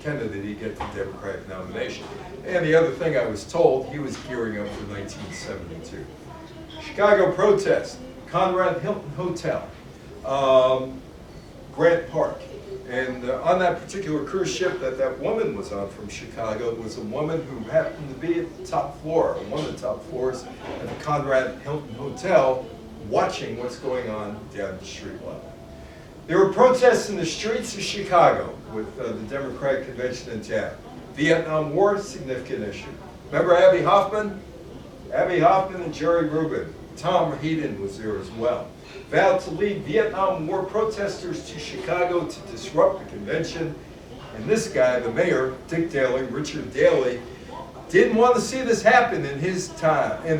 Kennedy to get the Democratic nomination. And the other thing I was told, he was gearing up for 1972. Chicago protest, Conrad Hilton Hotel, Grant Park. And on that particular cruise ship that woman was on from Chicago was a woman who happened to be at the top floor, one of the top floors at the Conrad Hilton Hotel, watching what's going on down the street level. There were protests in the streets of Chicago with the Democratic convention in town. Vietnam War, significant issue. Remember Abby Hoffman? Abby Hoffman and Jerry Rubin. Tom Hayden was there as well. Vowed to lead Vietnam War protesters to Chicago to disrupt the convention. And this guy, the mayor, Dick Daley, Richard Daley, didn't want to see this happen in his town. You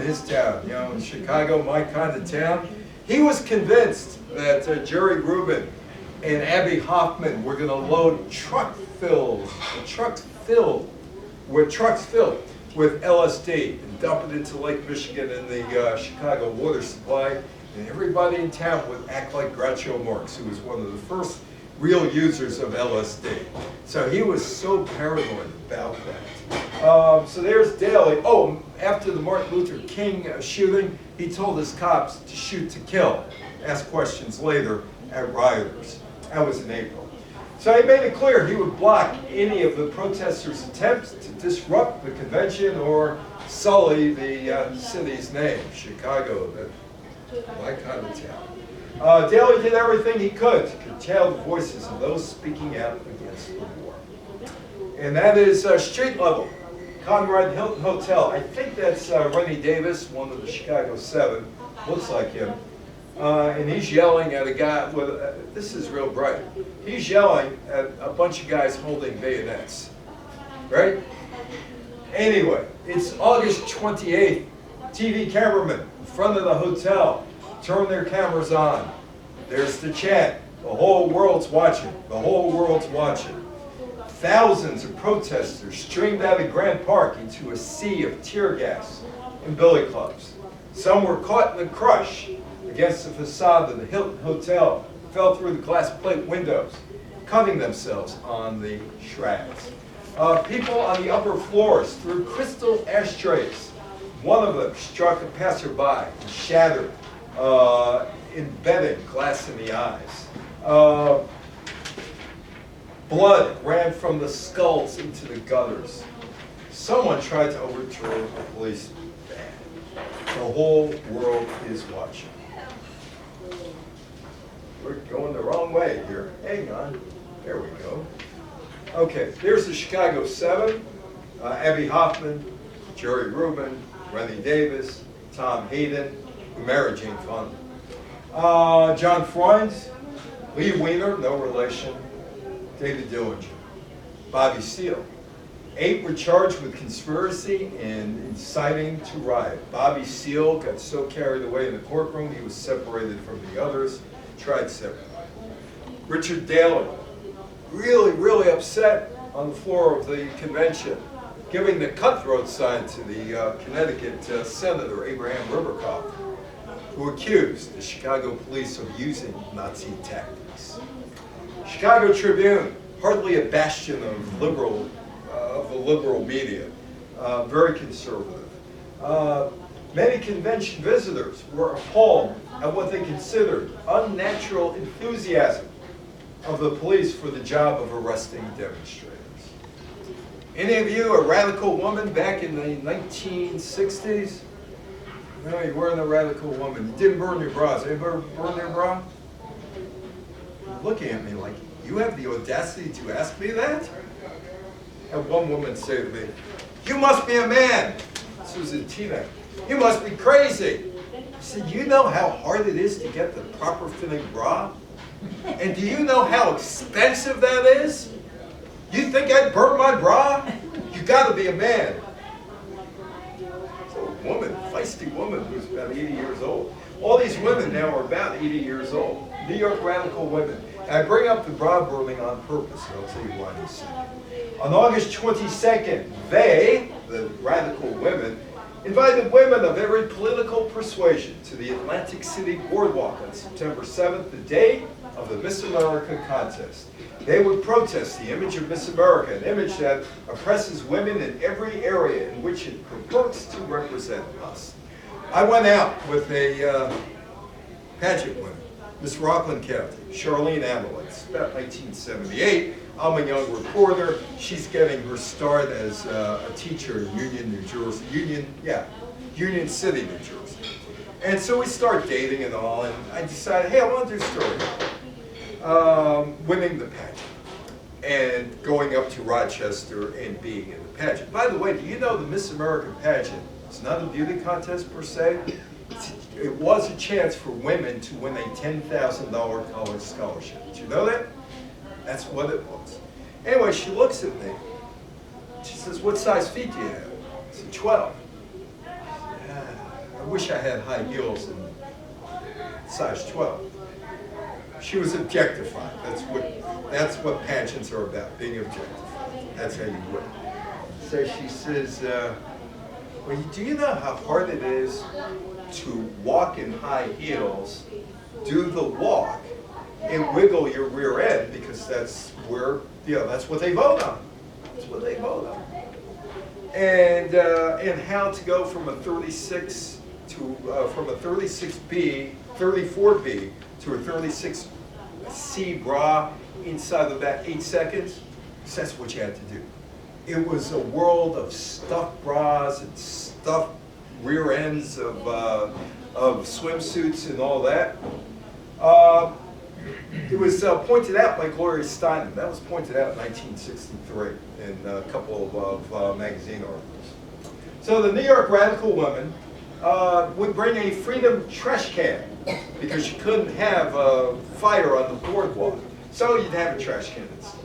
know, in Chicago, my kind of town. He was convinced that Jerry Rubin and Abby Hoffman were going to load trucks filled with LSD and dump it into Lake Michigan in the Chicago water supply. And everybody in town would act like Groucho Marx, who was one of the first real users of LSD. So he was so paranoid about that. So there's Daley. Oh, after the Martin Luther King shooting, he told his cops to shoot to kill. Ask questions later at rioters. That was in April. So he made it clear he would block any of the protesters' attempts to disrupt the convention or sully the city's name, Chicago, my kind of town. Daley did everything he could to curtail the voices of those speaking out against the war. And that is street level, Conrad Hilton Hotel. I think that's Rennie Davis, one of the Chicago 7, looks like him. And he's yelling at a guy with, this is real bright. He's yelling at a bunch of guys holding bayonets, right? Anyway, it's August 28th. TV cameramen in front of the hotel turn their cameras on. There's the chant. The whole world's watching. The whole world's watching. Thousands of protesters streamed out of Grant Park into a sea of tear gas and billy clubs. Some were caught in the crush against the facade of the Hilton Hotel, fell through the glass plate windows, cutting themselves on the shrubs. People on the upper floors threw crystal ashtrays. One of them struck a passerby and shattered, embedding glass in the eyes. Blood ran from the skulls into the gutters. Someone tried to overthrow a police van. The whole world is watching. We're going the wrong way here. Hang on. There we go. Okay, there's the Chicago 7. Abby Hoffman, Jerry Rubin, Rennie Davis, Tom Hayden, who married Jane Fonda. John Freund, Lee Weiner, no relation, David Dillinger, Bobby Seale, 8 were charged with conspiracy and inciting to riot. Bobby Seale got so carried away in the courtroom, he was separated from the others, tried separately. Richard Daley, really upset on the floor of the convention, giving the cutthroat side to the Connecticut Senator Abraham Rivercott, who accused the Chicago police of using Nazi tactics. Chicago Tribune, hardly a bastion of the liberal media, very conservative. Many convention visitors were appalled at what they considered unnatural enthusiasm of the police for the job of arresting demonstrators. Any of you a radical woman back in the 1960s? No, you weren't a radical woman. You didn't burn your bras. Anybody burn their bra? You're looking at me like, you have the audacity to ask me that? And one woman said to me, "You must be a man." This was a teenager. "You must be crazy." I said, "You know how hard it is to get the proper fitting bra? And do you know how expensive that is? You think I'd burn my bra? You gotta be a man." So a woman, feisty woman who's about 80 years old. All these women now are about 80 years old. New York radical women. And I bring up the bra burning on purpose, and I'll tell you why in a second. On August 22nd, they, the radical women, invited women of every political persuasion to the Atlantic City Boardwalk on September 7th, the day of the Miss America contest. They would protest the image of Miss America, an image that oppresses women in every area in which it purports to represent us. I went out with a pageant woman, Miss Rockland County, Charlene Amelie. It's about 1978. I'm a young reporter. She's getting her start as a teacher in Union, New Jersey. Union City, New Jersey. And so we start dating and all, and I decided, hey, I want to do a story. Winning the pageant and going up to Rochester and being in the pageant. By the way, do you know the Miss America pageant is not a beauty contest per se? It was a chance for women to win a $10,000 college scholarship. Did you know that? That's what it was. Anyway, she looks at me. She says, "What size feet do you have?" I said, 12. I wish I had high heels in size 12. She was objectified. That's what pageants are about, being objectified. That's how you win. So she says, "Well, do you know how hard it is to walk in high heels, do the walk, and wiggle your rear end, because that's where, that's what they vote on. That's what they vote on. And how to go from a 36 to from a 36B, 34B to a 36C bra inside of that 8 seconds. So that's what you had to do. It was a world of stuffed bras and stuffed rear ends of swimsuits and all that. It was pointed out by Gloria Steinem. That was pointed out in 1963 in a couple of magazine articles. So the New York radical woman would bring a Freedom trash can because you couldn't have a fire on the boardwalk. So you'd have a trash can instead.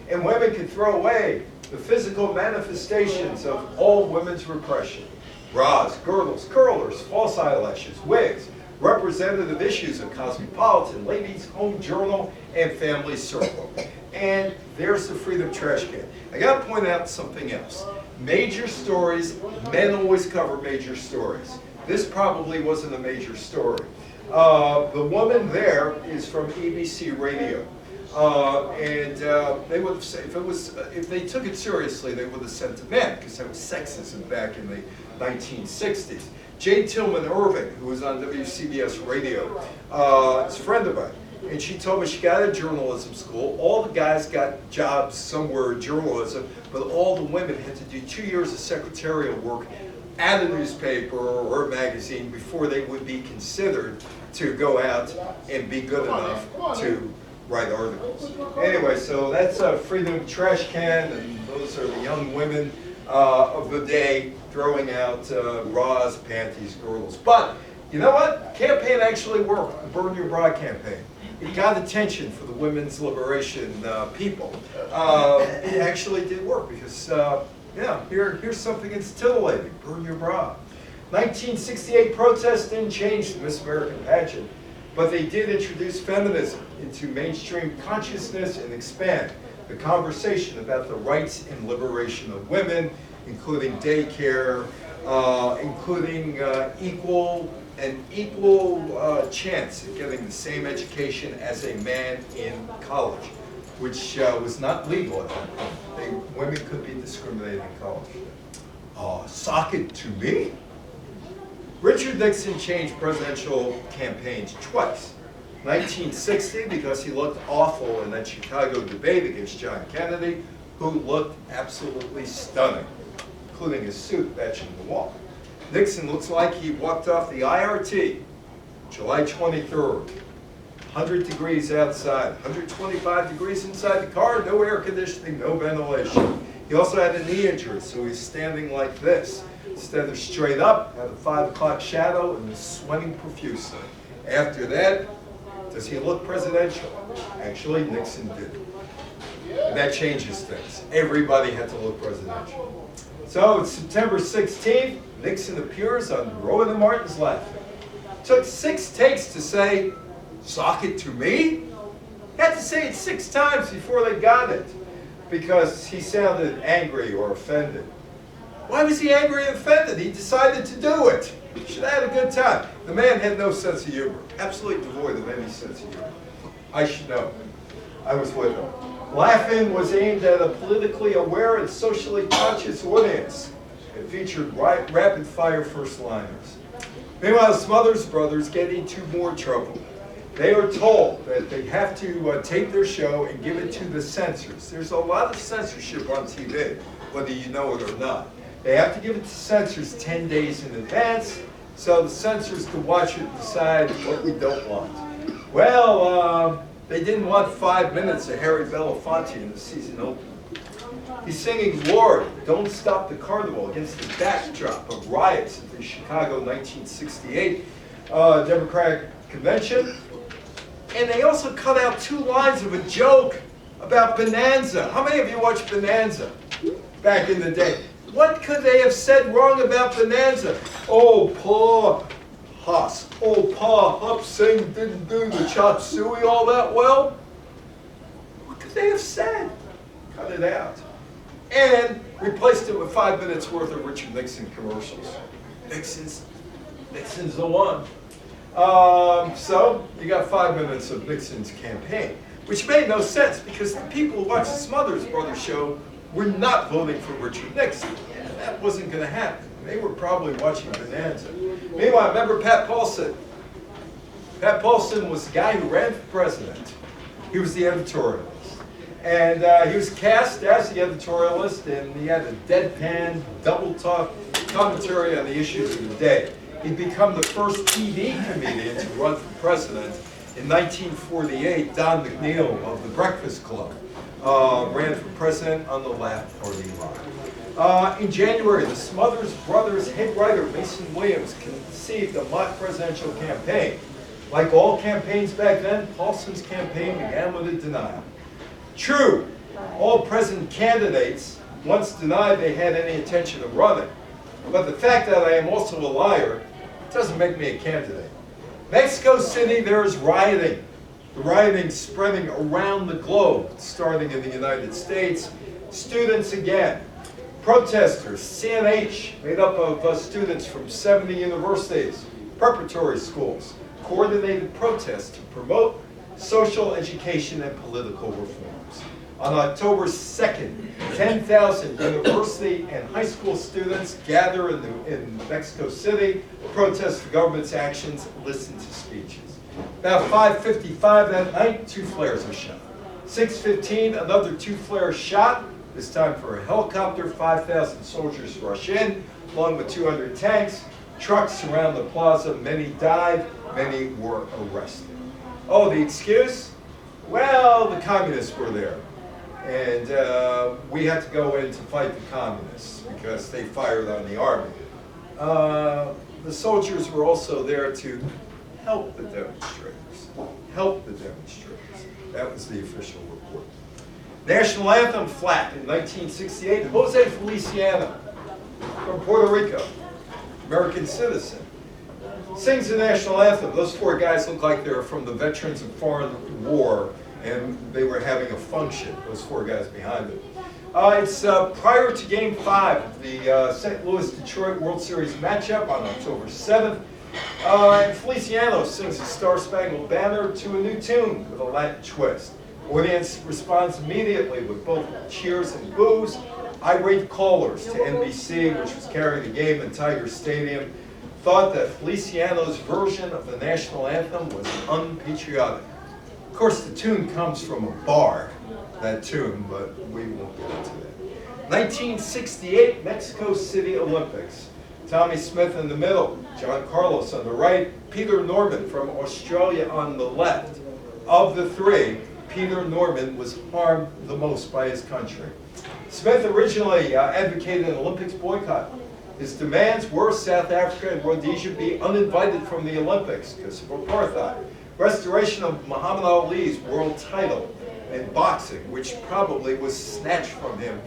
And women could throw away the physical manifestations of all women's repression. Bras, girdles, curlers, false eyelashes, wigs, representative issues of Cosmopolitan, Ladies' Home Journal, and Family Circle. And there's the Freedom trash can. I got to point out something else. Major stories, men always cover major stories. This probably wasn't a major story. The woman there is from ABC Radio. They would have said, if they took it seriously, they would have sent to men, because that was sexism back in the 1960s. Jade Tillman Irving, who was on WCBS Radio, is a friend of mine. And she told me she got a journalism school. All the guys got jobs somewhere in journalism, but all the women had to do 2 years of secretarial work at a newspaper or a magazine before they would be considered to go out and be good enough to write articles. Anyway, so that's a Freedom trash can, and those are the young women of the day throwing out bras, panties, girdles. But you know what? Campaign actually worked, the Burn Your Bra campaign. It got attention for the women's liberation people. It actually did work because Yeah, here's something that's titillating. Burn your bra. 1968 protests didn't change the Miss America pageant, but they did introduce feminism into mainstream consciousness and expand the conversation about the rights and liberation of women, including daycare, including equal chance at getting the same education as a man in college, which was not legal at that point. Women could be discriminated in college. Sock it to me. Richard Nixon changed presidential campaigns twice. 1960 because he looked awful in that Chicago debate against John Kennedy, who looked absolutely stunning, including his suit matching the wall. Nixon looks like he walked off the IRT July 23rd. 100 degrees outside, 125 degrees inside the car, no air conditioning, no ventilation. He also had a knee injury, so he's standing like this. Instead of straight up, had a 5 o'clock shadow and was sweating profusely. After that, does he look presidential? Actually, Nixon did. And that changes things. Everybody had to look presidential. So it's September 16th, Nixon appears on Rowan and Martin's laughing. Took 6 takes to say, "Sock it to me?" Had to say it 6 times before they got it, because he sounded angry or offended. Why was he angry and offended? He decided to do it. He should have had a good time. The man had no sense of humor, absolutely devoid of any sense of humor. I should know. I was with him. Laughing was aimed at a politically aware and socially conscious audience. It featured rapid-fire first-liners. Meanwhile, Smothers Brothers get into more trouble. They are told that they have to tape their show and give it to the censors. There's a lot of censorship on TV, whether you know it or not. They have to give it to censors 10 days in advance, so the censors can watch it and decide what we don't want. Well, they didn't want 5 minutes of Harry Belafonte in the season opener. He's singing "Lord, Don't Stop the Carnival" against the backdrop of riots at the Chicago 1968 Democratic Convention. And they also cut out 2 lines of a joke about Bonanza. How many of you watched Bonanza back in the day? What could they have said wrong about Bonanza? "Oh, Pa Haas. Oh, Pa Hup Singh didn't do the chop suey all that well." What could they have said? Cut it out. And replaced it with 5 minutes worth of Richard Nixon commercials. Nixon's the one. So you got 5 minutes of Nixon's campaign, which made no sense because the people who watched the Smothers Brothers show were not voting for Richard Nixon. Yeah, that wasn't going to happen. They were probably watching Bonanza. Meanwhile, remember Pat Paulson? Pat Paulson was the guy who ran for president. He was the editorialist. And he was cast as the editorialist, and he had a deadpan, double-talk commentary on the issues of the day. He'd become the first TV comedian to run for president. In 1948, Don McNeil of the Breakfast Club ran for president on the Laugh Party line. In January, the Smothers Brothers head writer Mason Williams conceived a mock presidential campaign. Like all campaigns back then, Paulson's campaign began with a denial. True, all present candidates once denied they had any intention of running. But the fact that I am also a liar doesn't make me a candidate. Mexico City, there is rioting. The rioting spreading around the globe, starting in the United States. Students again. Protesters, CNH, made up of students from 70 universities, preparatory schools, coordinated protests to promote social education and political reforms. On October 2nd, 10,000 university and high school students gather in Mexico City, protest the government's actions, listen to speeches. About 5:55 that night, 2 flares are shot. 6:15, another 2 flares shot, this time for a helicopter. 5,000 soldiers rush in, along with 200 tanks. Trucks surround the plaza. Many died, many were arrested. Oh, the excuse? Well, the communists were there. And we had to go in to fight the communists because they fired on the army. The soldiers were also there to help the demonstrators. Help the demonstrators. That was the official report. National anthem flat in 1968, Jose Feliciano from Puerto Rico, American citizen, sings the national anthem. Those four guys look like they're from the Veterans of Foreign War, and they were having a function, those four guys behind them. It's prior to Game 5 of the St. Louis-Detroit World Series matchup on October 7th. And Feliciano sings the Star-Spangled Banner to a new tune with a Latin twist. Audience responds immediately with both cheers and boos. Irate callers to NBC, which was carrying the game in Tiger Stadium, thought that Feliciano's version of the national anthem was unpatriotic. Of course, the tune comes from a bar, that tune, but we won't get into that. 1968 Mexico City Olympics. Tommy Smith in the middle, John Carlos on the right, Peter Norman from Australia on the left. Of the three, Peter Norman was harmed the most by his country. Smith originally advocated an Olympics boycott. His demands were South Africa and Rhodesia be uninvited from the Olympics because of apartheid, restoration of Muhammad Ali's world title in boxing, which probably was snatched from him.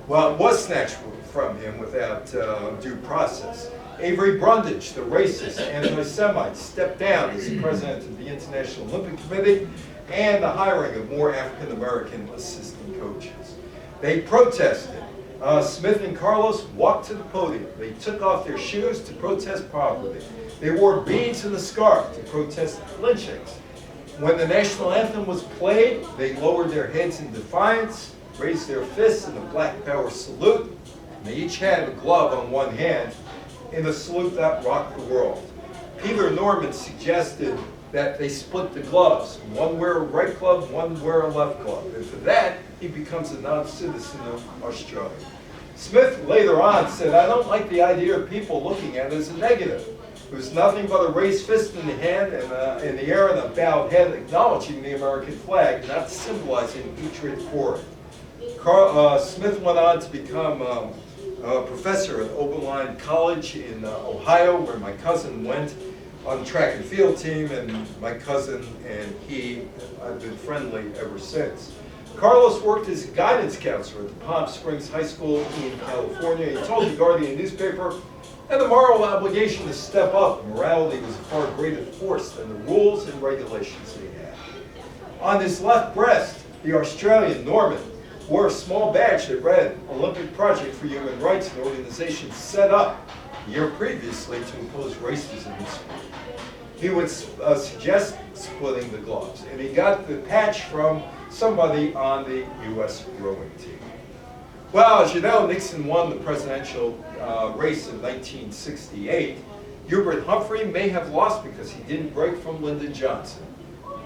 Well, it was snatched from him without due process. Avery Brundage, the racist anti-Semite, stepped down as the president of the International Olympic Committee, and the hiring of more African-American assistant coaches. They protested. Smith and Carlos walked to the podium. They took off their shoes to protest poverty. They wore beads and a scarf to protest lynchings. When the national anthem was played, they lowered their heads in defiance, raised their fists in the Black Power salute, and they each had a glove on one hand in a salute that rocked the world. Peter Norman suggested that they split the gloves. One wear a right glove, one wear a left glove. And for that, he becomes a non-citizen of Australia. Smith later on said, "I don't like the idea of people looking at it as a negative. It was nothing but a raised fist in the hand and in the air and a bowed head acknowledging the American flag, not symbolizing hatred for it." Smith went on to become a professor at Oberlin College in Ohio, where my cousin went on the track and field team, and my cousin and he have been friendly ever since. Carlos worked as a guidance counselor at the Palm Springs High School in California. He told the Guardian newspaper, "And the moral obligation to step up. Morality was a far greater force than the rules and regulations they had." On his left breast, the Australian Norman wore a small badge that read, "Olympic Project for Human Rights," an organization set up a year previously to impose racism in sport. He would suggest splitting the gloves, and he got the patch from somebody on the U.S. rowing team. Well, as you know, Nixon won the presidential race in 1968. Hubert Humphrey may have lost because he didn't break from Lyndon Johnson.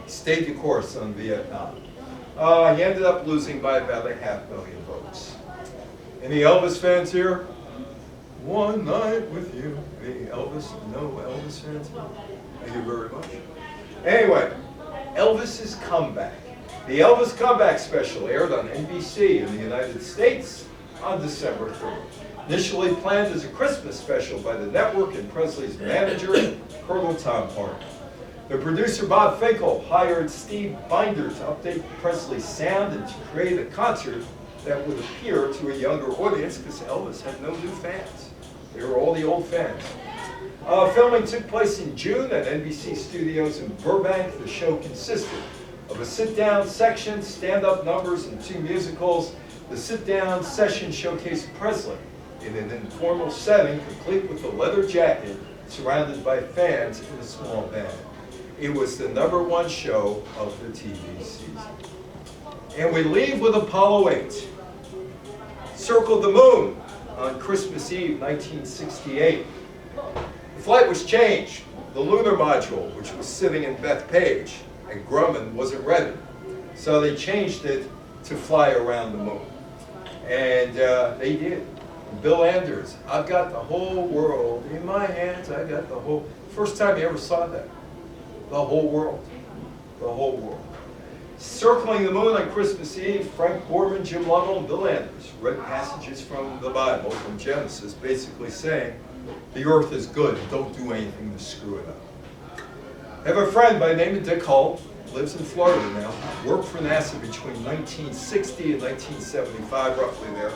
He stayed the course on Vietnam. He ended up losing by about 500,000 votes. Any Elvis fans here? One night with you. Any Elvis? No Elvis fans here? Thank you very much. Anyway, Elvis's comeback. The Elvis Comeback Special aired on NBC in the United States on December 3rd. Initially planned as a Christmas special by the network and Presley's manager, Colonel Tom Hardy. The producer, Bob Finkel, hired Steve Binder to update Presley's sound and to create a concert that would appeal to a younger audience because Elvis had no new fans. They were all the old fans. Filming took place in June at NBC Studios in Burbank. The show consisted of a sit-down section, stand-up numbers, and 2 musicals. The sit-down session showcased Presley in an informal setting, complete with a leather jacket, surrounded by fans in a small band. It was the #1 show of the TV season. And we leave with Apollo 8. Circled the moon on Christmas Eve, 1968. The flight was changed. The lunar module, which was sitting in Bethpage at Grumman, wasn't ready. So they changed it to fly around the moon. And they did. Bill Anders, "I've got the whole world in my hands. I got the whole..." First time you ever saw that. The whole world. The whole world. Circling the moon on Christmas Eve, Frank Borman, Jim Lovell, and Bill Anders read passages from the Bible, from Genesis, basically saying, the earth is good, don't do anything to screw it up. I have a friend by the name of Dick Holt. lives in Florida now, worked for NASA between 1960 and 1975, roughly there.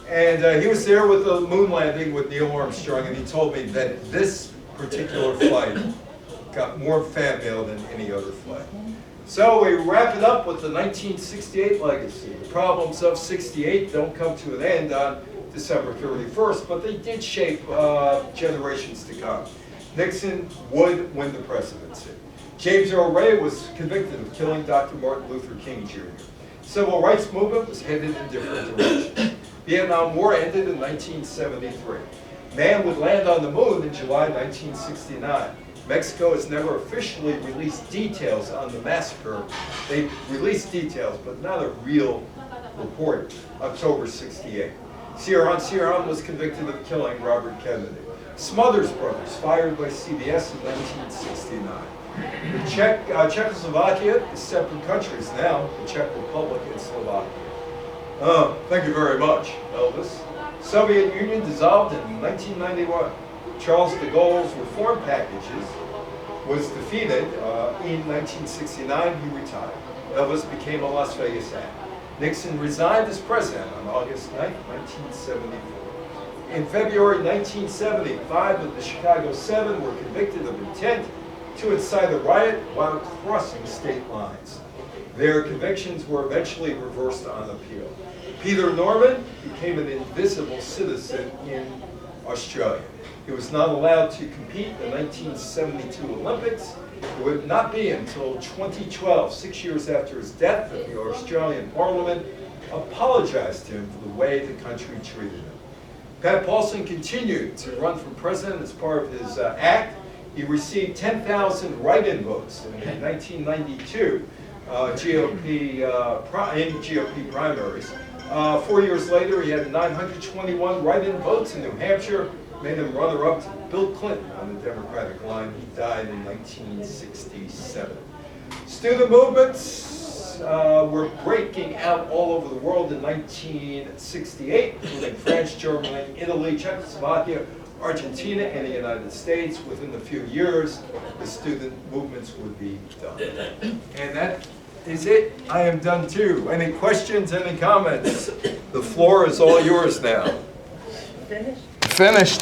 And he was there with the moon landing with Neil Armstrong, and he told me that this particular flight got more fan mail than any other flight. So we wrap it up with the 1968 legacy. The problems of '68 don't come to an end on December 31st, but they did shape generations to come. Nixon would win the presidency. James Earl Ray was convicted of killing Dr. Martin Luther King Jr. Civil rights movement was headed in different directions. Vietnam War ended in 1973. Man would land on the moon in July 1969. Mexico has never officially released details on the massacre. They released details, but not a real report. October '68. Sierra was convicted of killing Robert Kennedy. Smothers Brothers, fired by CBS in 1969. Czechoslovakia is separate countries now, the Czech Republic and Slovakia. Thank you very much, Elvis. Soviet Union dissolved in 1991. Charles de Gaulle's reform packages was defeated in 1969. He retired. Elvis became a Las Vegas act. Nixon resigned as president on August 9, 1974. In February 1970, 5 of the Chicago 7 were convicted of intent to incite a riot while crossing state lines. Their convictions were eventually reversed on appeal. Peter Norman became an invisible citizen in Australia. He was not allowed to compete in the 1972 Olympics. It would not be until 2012, 6 years after his death, that the Australian Parliament apologized to him for the way the country treated him. Pat Paulson continued to run for president as part of his act. He received 10,000 write-in votes in the 1992 GOP primaries. 4 years later, he had 921 write-in votes in New Hampshire, made him runner-up to Bill Clinton on the Democratic line. He died in 1967. Student movements were breaking out all over the world in 1968, including France, Germany, Italy, Czechoslovakia, Argentina, and the United States. Within a few years, the student movements would be done. And that is it. I am done too. Any questions, any comments? The floor is all yours now. Finished? Finished.